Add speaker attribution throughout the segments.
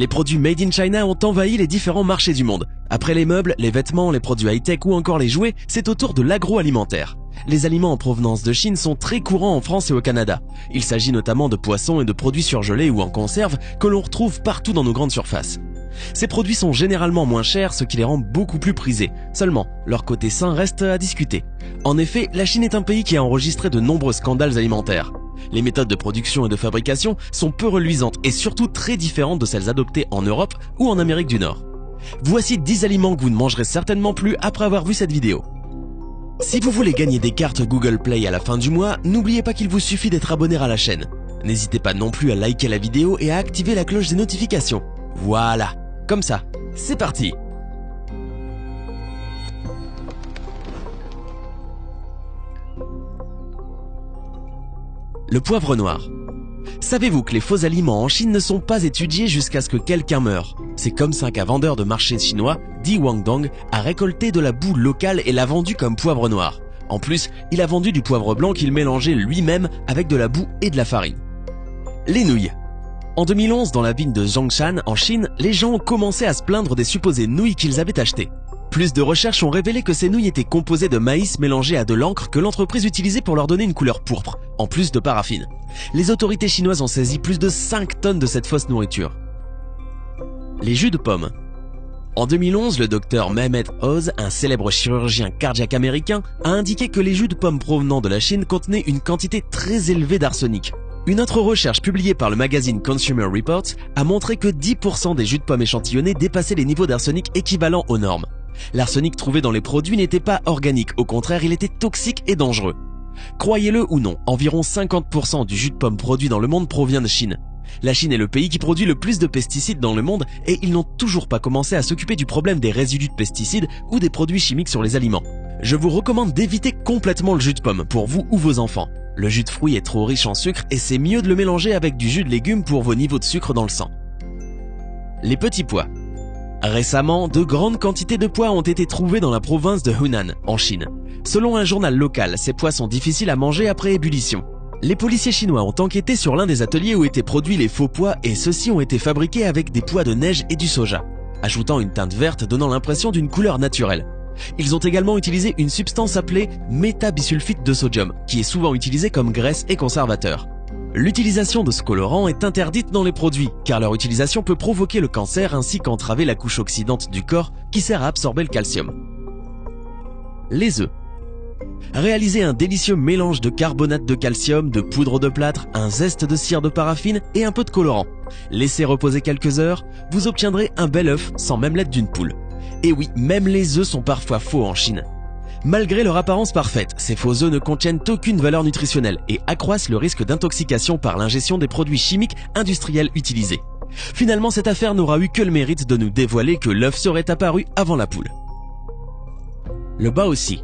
Speaker 1: Les produits made in China ont envahi les différents marchés du monde. Après les meubles, les vêtements, les produits high-tech ou encore les jouets, c'est au tour de l'agroalimentaire. Les aliments en provenance de Chine sont très courants en France et au Canada. Il s'agit notamment de poissons et de produits surgelés ou en conserve que l'on retrouve partout dans nos grandes surfaces. Ces produits sont généralement moins chers, ce qui les rend beaucoup plus prisés. Seulement, leur côté sain reste à discuter. En effet, la Chine est un pays qui a enregistré de nombreux scandales alimentaires. Les méthodes de production et de fabrication sont peu reluisantes et surtout très différentes de celles adoptées en Europe ou en Amérique du Nord. Voici 10 aliments que vous ne mangerez certainement plus après avoir vu cette vidéo. Si vous voulez gagner des cartes Google Play à la fin du mois, n'oubliez pas qu'il vous suffit d'être abonné à la chaîne. N'hésitez pas non plus à liker la vidéo et à activer la cloche des notifications. Voilà, comme ça, c'est parti! Le poivre noir. Savez-vous que les faux aliments en Chine ne sont pas étudiés jusqu'à ce que quelqu'un meure? C'est comme ça qu'un vendeur de marché chinois, Di Wangdong, a récolté de la boue locale et l'a vendue comme poivre noir. En plus, il a vendu du poivre blanc qu'il mélangeait lui-même avec de la boue et de la farine. Les nouilles. En 2011, dans la ville de Zhongshan, en Chine, les gens ont commencé à se plaindre des supposées nouilles qu'ils avaient achetées. Plus de recherches ont révélé que ces nouilles étaient composées de maïs mélangé à de l'encre que l'entreprise utilisait pour leur donner une couleur pourpre, en plus de paraffine. Les autorités chinoises ont saisi plus de 5 tonnes de cette fausse nourriture. Les jus de pommes. En 2011, le docteur Mehmet Oz, un célèbre chirurgien cardiaque américain, a indiqué que les jus de pommes provenant de la Chine contenaient une quantité très élevée d'arsenic. Une autre recherche publiée par le magazine Consumer Reports a montré que 10% des jus de pommes échantillonnés dépassaient les niveaux d'arsenic équivalents aux normes. L'arsenic trouvé dans les produits n'était pas organique, au contraire, il était toxique et dangereux. Croyez-le ou non, environ 50% du jus de pomme produit dans le monde provient de Chine. La Chine est le pays qui produit le plus de pesticides dans le monde et ils n'ont toujours pas commencé à s'occuper du problème des résidus de pesticides ou des produits chimiques sur les aliments. Je vous recommande d'éviter complètement le jus de pomme pour vous ou vos enfants. Le jus de fruits est trop riche en sucre et c'est mieux de le mélanger avec du jus de légumes pour vos niveaux de sucre dans le sang. Les petits pois. Récemment, de grandes quantités de pois ont été trouvés dans la province de Hunan, en Chine. Selon un journal local, ces pois sont difficiles à manger après ébullition. Les policiers chinois ont enquêté sur l'un des ateliers où étaient produits les faux pois et ceux-ci ont été fabriqués avec des pois de neige et du soja, ajoutant une teinte verte donnant l'impression d'une couleur naturelle. Ils ont également utilisé une substance appelée métabisulfite de sodium, qui est souvent utilisée comme graisse et conservateur. L'utilisation de ce colorant est interdite dans les produits, car leur utilisation peut provoquer le cancer ainsi qu'entraver la couche oxydante du corps qui sert à absorber le calcium. Les œufs. Réalisez un délicieux mélange de carbonate de calcium, de poudre de plâtre, un zeste de cire de paraffine et un peu de colorant. Laissez reposer quelques heures, vous obtiendrez un bel œuf sans même l'être d'une poule. Et oui, même les œufs sont parfois faux en Chine. Malgré leur apparence parfaite, ces faux œufs ne contiennent aucune valeur nutritionnelle et accroissent le risque d'intoxication par l'ingestion des produits chimiques industriels utilisés. Finalement, cette affaire n'aura eu que le mérite de nous dévoiler que l'œuf serait apparu avant la poule. Le bas aussi.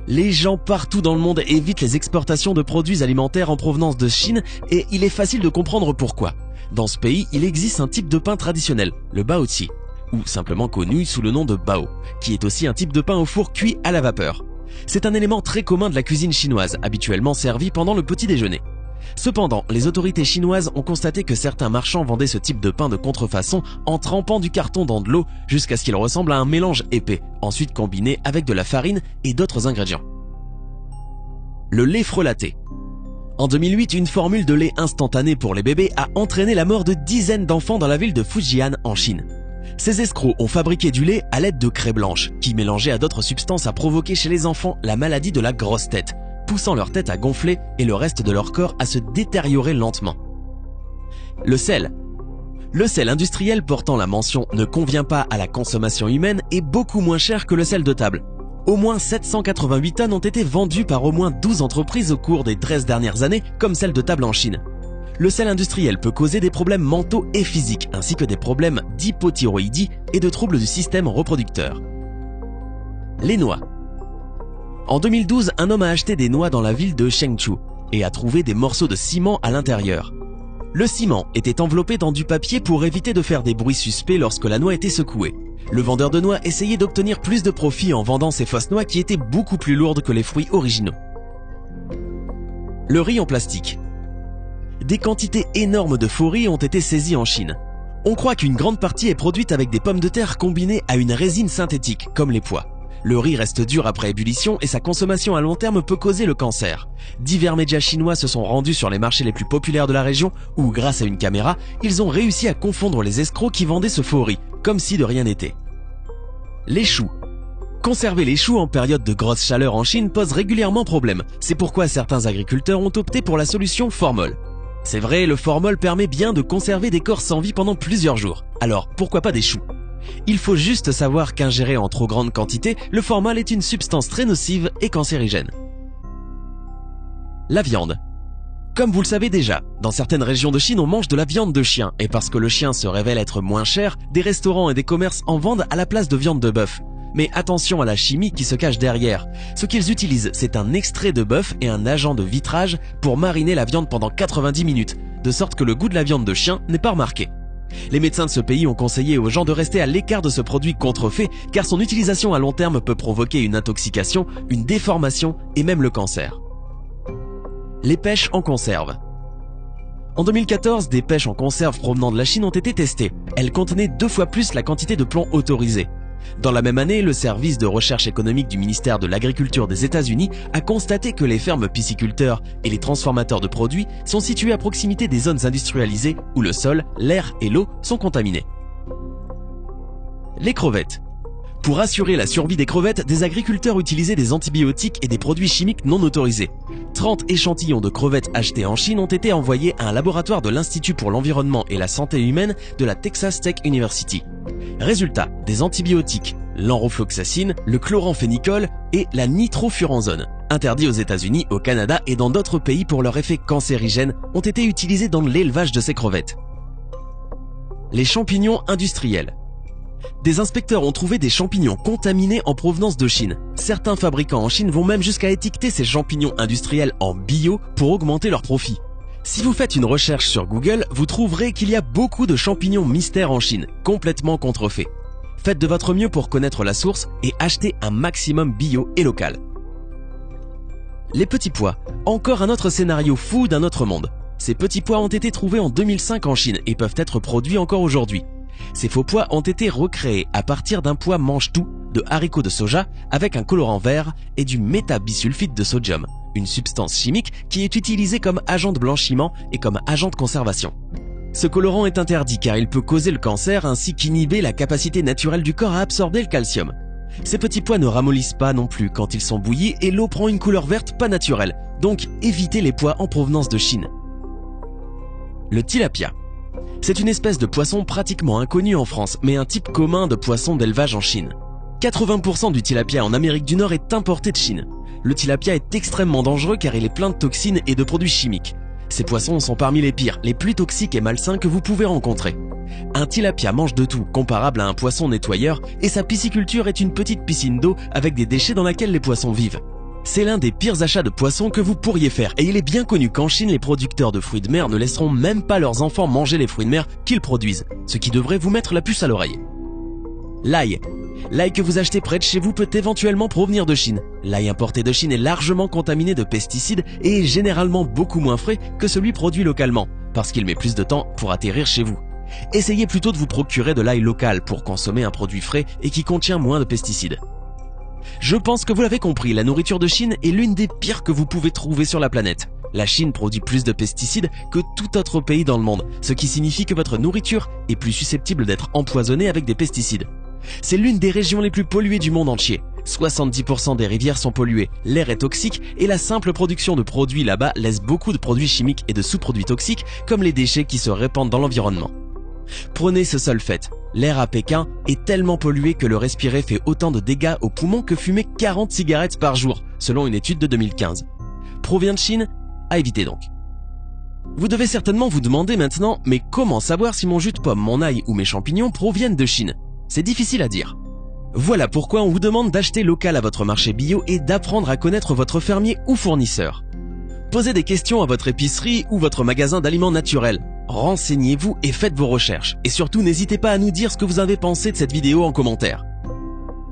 Speaker 1: Les gens partout dans le monde évitent les exportations de produits alimentaires en provenance de Chine et il est facile de comprendre pourquoi. Dans ce pays, il existe un type de pain traditionnel, le baozi, ou simplement connu sous le nom de bao, qui est aussi un type de pain au four cuit à la vapeur. C'est un élément très commun de la cuisine chinoise, habituellement servi pendant le petit déjeuner. Cependant, les autorités chinoises ont constaté que certains marchands vendaient ce type de pain de contrefaçon en trempant du carton dans de l'eau jusqu'à ce qu'il ressemble à un mélange épais, ensuite combiné avec de la farine et d'autres ingrédients. Le lait frelaté. En 2008, une formule de lait instantané pour les bébés a entraîné la mort de dizaines d'enfants dans la ville de Fujian en Chine. Ces escrocs ont fabriqué du lait à l'aide de craie blanche, qui mélangée à d'autres substances a provoqué chez les enfants la maladie de la grosse tête, poussant leur tête à gonfler et le reste de leur corps à se détériorer lentement. Le sel. Le sel industriel portant la mention « ne convient pas à la consommation humaine » est beaucoup moins cher que le sel de table. Au moins 788 tonnes ont été vendues par au moins 12 entreprises au cours des 13 dernières années, comme celle de table en Chine. Le sel industriel peut causer des problèmes mentaux et physiques, ainsi que des problèmes d'hypothyroïdie et de troubles du système reproducteur. Les noix. En 2012, un homme a acheté des noix dans la ville de Chengdu et a trouvé des morceaux de ciment à l'intérieur. Le ciment était enveloppé dans du papier pour éviter de faire des bruits suspects lorsque la noix était secouée. Le vendeur de noix essayait d'obtenir plus de profit en vendant ces fausses noix qui étaient beaucoup plus lourdes que les fruits originaux. Le riz en plastique. Des quantités énormes de faux riz ont été saisies en Chine. On croit qu'une grande partie est produite avec des pommes de terre combinées à une résine synthétique, comme les pois. Le riz reste dur après ébullition et sa consommation à long terme peut causer le cancer. Divers médias chinois se sont rendus sur les marchés les plus populaires de la région où, grâce à une caméra, ils ont réussi à confondre les escrocs qui vendaient ce faux riz, comme si de rien n'était. Les choux. Conserver les choux en période de grosse chaleur en Chine pose régulièrement problème. C'est pourquoi certains agriculteurs ont opté pour la solution formol. C'est vrai, le formol permet bien de conserver des corps sans vie pendant plusieurs jours. Alors, pourquoi pas des choux ? Il faut juste savoir qu'ingéré en trop grande quantité, le formol est une substance très nocive et cancérigène. La viande. Comme vous le savez déjà, dans certaines régions de Chine, on mange de la viande de chien, et parce que le chien se révèle être moins cher, des restaurants et des commerces en vendent à la place de viande de bœuf. Mais attention à la chimie qui se cache derrière. Ce qu'ils utilisent, c'est un extrait de bœuf et un agent de vitrage pour mariner la viande pendant 90 minutes, de sorte que le goût de la viande de chien n'est pas remarqué. Les médecins de ce pays ont conseillé aux gens de rester à l'écart de ce produit contrefait car son utilisation à long terme peut provoquer une intoxication, une déformation et même le cancer. Les pêches en conserve. En 2014, des pêches en conserve provenant de la Chine ont été testées. Elles contenaient 2 fois plus la quantité de plomb autorisée. Dans la même année, le service de recherche économique du ministère de l'Agriculture des États-Unis a constaté que les fermes pisciculteurs et les transformateurs de produits sont situés à proximité des zones industrialisées où le sol, l'air et l'eau sont contaminés. Les crevettes. Pour assurer la survie des crevettes, des agriculteurs utilisaient des antibiotiques et des produits chimiques non autorisés. 30 échantillons de crevettes achetés en Chine ont été envoyés à un laboratoire de l'Institut pour l'environnement et la santé humaine de la Texas Tech University. Résultat, des antibiotiques, l'enrofloxacine, le chloramphénicol et la nitrofuranzone, interdits aux États-Unis, au Canada et dans d'autres pays pour leur effet cancérigène, ont été utilisés dans l'élevage de ces crevettes. Les champignons industriels. Des inspecteurs ont trouvé des champignons contaminés en provenance de Chine. Certains fabricants en Chine vont même jusqu'à étiqueter ces champignons industriels en bio pour augmenter leurs profits. Si vous faites une recherche sur Google, vous trouverez qu'il y a beaucoup de champignons mystères en Chine, complètement contrefaits. Faites de votre mieux pour connaître la source et achetez un maximum bio et local. Les petits pois. Encore un autre scénario fou d'un autre monde. Ces petits pois ont été trouvés en 2005 en Chine et peuvent être produits encore aujourd'hui. Ces faux pois ont été recréés à partir d'un pois mange-tout de haricots de soja avec un colorant vert et du métabisulfite de sodium, une substance chimique qui est utilisée comme agent de blanchiment et comme agent de conservation. Ce colorant est interdit car il peut causer le cancer ainsi qu'inhiber la capacité naturelle du corps à absorber le calcium. Ces petits pois ne ramollissent pas non plus quand ils sont bouillis et l'eau prend une couleur verte pas naturelle, donc évitez les pois en provenance de Chine. Le tilapia. C'est une espèce de poisson pratiquement inconnue en France, mais un type commun de poisson d'élevage en Chine. 80% du tilapia en Amérique du Nord est importé de Chine. Le tilapia est extrêmement dangereux car il est plein de toxines et de produits chimiques. Ces poissons sont parmi les pires, les plus toxiques et malsains que vous pouvez rencontrer. Un tilapia mange de tout, comparable à un poisson nettoyeur, et sa pisciculture est une petite piscine d'eau avec des déchets dans laquelle les poissons vivent. C'est l'un des pires achats de poissons que vous pourriez faire, et il est bien connu qu'en Chine, les producteurs de fruits de mer ne laisseront même pas leurs enfants manger les fruits de mer qu'ils produisent, ce qui devrait vous mettre la puce à l'oreille. L'ail. L'ail que vous achetez près de chez vous peut éventuellement provenir de Chine. L'ail importé de Chine est largement contaminé de pesticides et est généralement beaucoup moins frais que celui produit localement, parce qu'il met plus de temps pour atterrir chez vous. Essayez plutôt de vous procurer de l'ail local pour consommer un produit frais et qui contient moins de pesticides. Je pense que vous l'avez compris, la nourriture de Chine est l'une des pires que vous pouvez trouver sur la planète. La Chine produit plus de pesticides que tout autre pays dans le monde, ce qui signifie que votre nourriture est plus susceptible d'être empoisonnée avec des pesticides. C'est l'une des régions les plus polluées du monde entier. 70% des rivières sont polluées, l'air est toxique et la simple production de produits là-bas laisse beaucoup de produits chimiques et de sous-produits toxiques comme les déchets qui se répandent dans l'environnement. Prenez ce seul fait, l'air à Pékin est tellement pollué que le respirer fait autant de dégâts aux poumons que fumer 40 cigarettes par jour, selon une étude de 2015. Provient de Chine? À éviter donc. Vous devez certainement vous demander maintenant, mais comment savoir si mon jus de pomme, mon ail ou mes champignons proviennent de Chine? C'est difficile à dire. Voilà pourquoi on vous demande d'acheter local à votre marché bio et d'apprendre à connaître votre fermier ou fournisseur. Posez des questions à votre épicerie ou votre magasin d'aliments naturels. Renseignez-vous et faites vos recherches. Et surtout, n'hésitez pas à nous dire ce que vous avez pensé de cette vidéo en commentaire.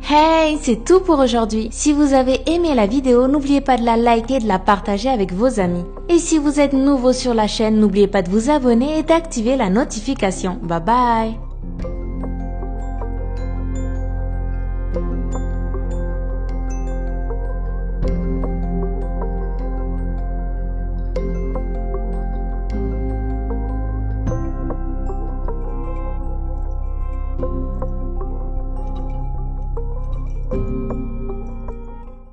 Speaker 2: Hey, c'est tout pour aujourd'hui. Si vous avez aimé la vidéo, n'oubliez pas de la liker et de la partager avec vos amis. Et si vous êtes nouveau sur la chaîne, n'oubliez pas de vous abonner et d'activer la notification. Bye bye.